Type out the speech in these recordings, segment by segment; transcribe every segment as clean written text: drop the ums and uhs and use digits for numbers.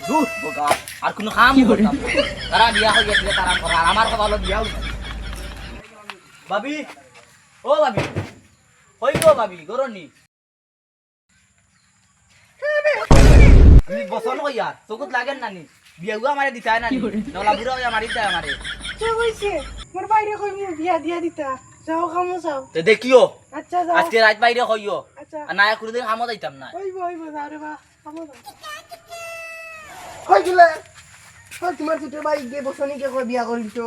দূর বোকা আর কোনো কাম করতাম না। তারা বিয়া হয়ে গেছে তারা করা আমার কথা হলো বিয়াও নাই। ভাবি ও ভাবি হই গো ভাবি গরনি তুমি বসন কই আর চকুত লাগেন নানি বিয়া গুয়া আমারে দিতাই নানি নলা বুড়া হইয়া মারি দিতাই আমারে কে কইছে মোর বাইরে কই মু বিয়া দিয়া দিতা যাও কামো যাও তে দেখিও আচ্ছা যাও আজকে রাত বাইরে কইও আচ্ছা আর না কোনদিন কামও যাইতাম না হইব যাও রে বা কামো যাও কই গিলা তোমার ছোট ভাই গে বসনি কে কই বিয়া করিছো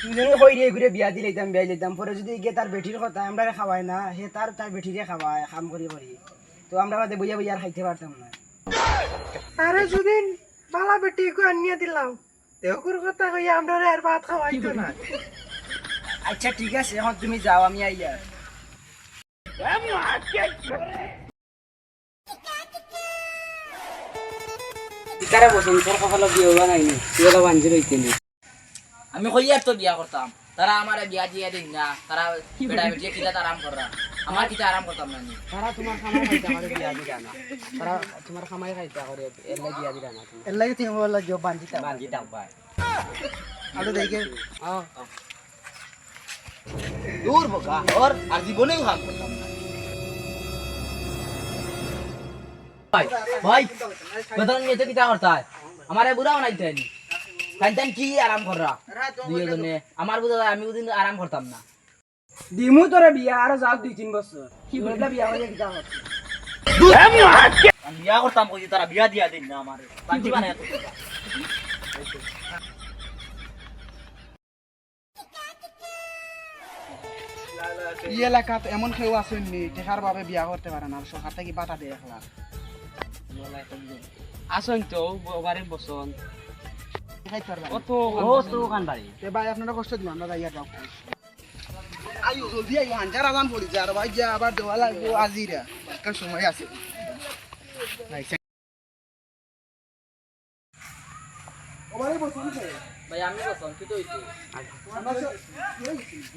তুই হই রে ঘুরে বিয়া দিলাইতাম বিয়া দিলাইতাম পরে যদি গে তার বেটির কথা আমরা খাওয়াই না হে তার বেটিরে খাওয়ায় কাম করি তো আমরা বাদে বইয়া বইয়া আর খাইতে পারতাম না আরে যদি বালা বেটি কো আনিয়া দিলাম তেকুর কথা কই আমরা আর ভাত খাওয়াইতো না আচ্ছা ঠিক আছে এখন তুমি যাও আমি আইয়া ইকারে বসুন তোর কপালে বিয়ে হওয়া নাই তুই ওটা বাঞ্জি রইতে নি আমি কই আর তো বিয়া করতাম তারা আমারে বিয়া দিয়া দিন না তারা বেটা বেটিয়ে কিলা আরাম কররা আমার কিটা আরাম করতাম না তারা তোমার খামাই খাইতে করে বিয়া দিরা না তারা তোমার খামাই খাইতে করে এল্লাই বিয়া দিরা না তুমি এল্লাই তুমি বলা জব বানজিতা বাজি দাও ভাই আলো দেখে দূর বোকা और আর জীবনেও কাম করতাম না ভাই বদন নিয়ে তো কিটা করতা है हमारे बुरा होना चाहिए কাইতান কি আরাম কররা দুইজনে আমার বুঝা আমি ওদিন আরাম করতাম না দিমু তোরে বিয়া আর যাও 2-3 বছর কি বললা বিয়া হইয়া কিটা করতে আমি বিয়া করতাম কই তারা বিয়া দিয়া দিন না আমারে বাজি বানায় তো এই এলাকাত এমন কেউ আছেন নি টেকার ভাবে বিয়া করতে পারে না সরকার থেকে বাটা দেয় একলা আসন তো বাড়ির বসন খাইতে পারবে কত ও তো কান বাড়ি তে ভাই আপনারা কষ্ট দিন আমরা যাইয়া যাও আইও জলদি আইও হাজার আজান পড়ি যা আর ভাই যা আবার দেওয়া লাগবো আজিরা কার সময় আছে ওবারে বসুন ভাই আমি বসন কি তো হইছে আমরা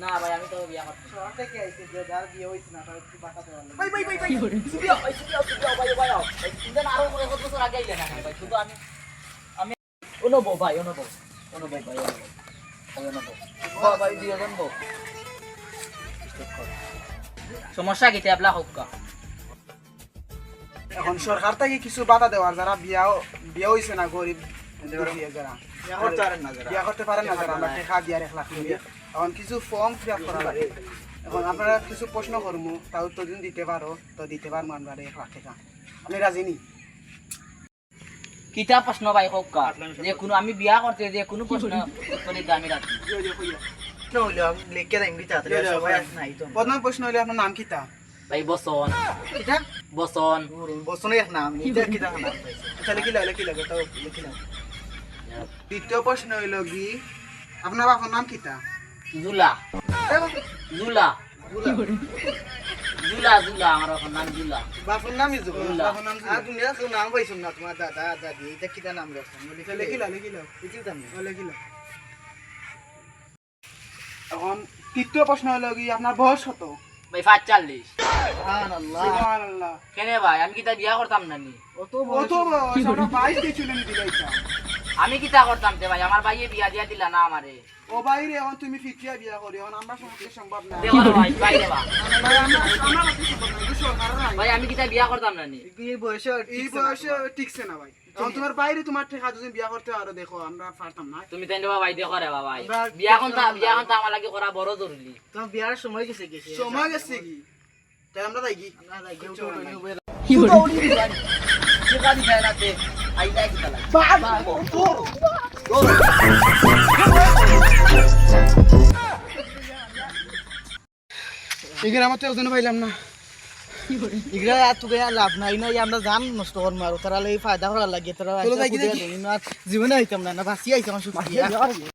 না ভাই আমি তো বিয়া করতাম শহর থেকে আইছে যে যার বিয়ে হইছে না তার একটু বাটা দেওয়া লাগবে ভাই সুবিয়া ভাই ভাই ইন্দন আরো কত বছর আগে আইলে না ভাই শুধু আমি অনুভব ভাই অনুভব ভাই অনুভব ভাই দিয়ে দেন বউ সমস্যা কি ট্যাবলা হোক কা এখন সরকার থেকে কিছু বাধা দেওয়ার যারা বিয়ে হইছে না গরিব বিয়ে যারা বিয়া করতে পারেন না যারা আমরা টাকা দিয়ে 1 লাখ করে এখন কিছু ফর্ম ফিল আপ করা লাগে এখন আপনারা কিছু প্রশ্ন করবো তাও তো যদি দিতে পারো তো দিতে পারবো আমরা 1 লাখ টাকা আপনি রাজি নি কিতা প্রশ্ন ভাই হোক কা যে কোনো আমি বিয়া করতে যে কোনো প্রশ্ন উত্তরে দামি রাখি প্রথম প্রশ্ন হইলে আপনার নাম কিতা ভাই বসন কিতা বসন বসনের নাম এটা কিতা নাম আচ্ছা লিখি লাগে তাও লিখি লাগে দ্বিতীয় প্রশ্ন হইল কি আপনার বাবার নাম কিতা জুলা জুলা আমার এখন নাম জুলা বাবার নামই জুলা জুলা। বাবার নাম আর তুমি আর নাম পাইছো না তোমার দাদা দাদি এটা কিতা নাম রাখছেন লিখি লাও লিখি লাও এখন তৃতীয় প্রশ্ন হলো কি আপনার বয়স কত ভাই 45 সুবহানাল্লাহ কেনে ভাই আমি কিতা বিয়া করতাম না নি কত বয়স আমরা 22 তে ছিলেন দিলাইতা আমি কিতা করতাম তে ভাই আমার ভাইয়ে বিয়া দিয়া দিলা না আমারে ও বাইরে এখন তুমি ফিকিয়া বিয়া করি এখন আমরা সমস্ত সম্ভব না দেখো না ভাই ভাই দেবা ভাই আমরা পক্ষে সম্ভব না দুশো কারণ ভাই আমি কিতা বিয়া করতাম না নি এই বয়সে ঠিকছে না ভাই এখন তোমার বাইরে তোমার ঠেকা যদি বিয়া করতে আরো দেখো আমরা পারতাম না তুমি তাই দেবা ভাই দেখো রে ভাই বিয়া কোনটা আমার লাগি করা বড় জরুরি তোমার বিয়ার সময় গেছে কি তাই আমরা যাই কি কি করে ঠিকা দি যায় না তে আই যাই কিতা লাগে এখানে আমার তো একজন পাইলাম না ইগরা তুকে লাভ নাই না আমরা জান নষ্ট করম আর তারা এই ফায়দা করা লাগে তারা জীবনে হইতাম না বাঁচিয়ে আইতাম